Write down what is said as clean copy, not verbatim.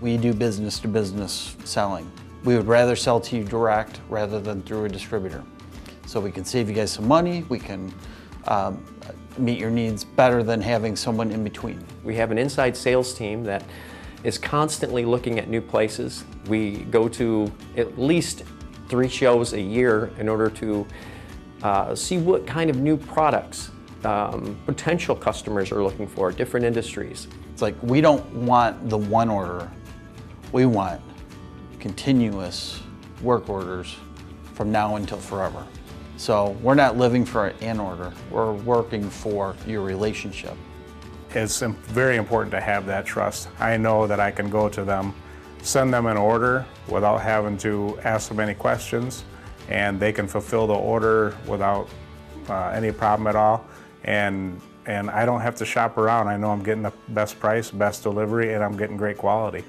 We do business-to-business selling. We would rather sell to you direct rather than through a distributor. So we can save you guys some money, we can meet your needs better than having someone in between. We have an inside sales team that is constantly looking at new places. We go to at least 3 shows a year in order to see what kind of new products potential customers are looking for, different industries. It's like we don't want the one order, we want continuous work orders from now until forever. So we're not living for an order, we're working for your relationship. It's very important to have that trust. I know that I can go to them, send them an order without having to ask them any questions, and they can fulfill the order without any problem at all. And I don't have to shop around. I know I'm getting the best price, best delivery, and I'm getting great quality.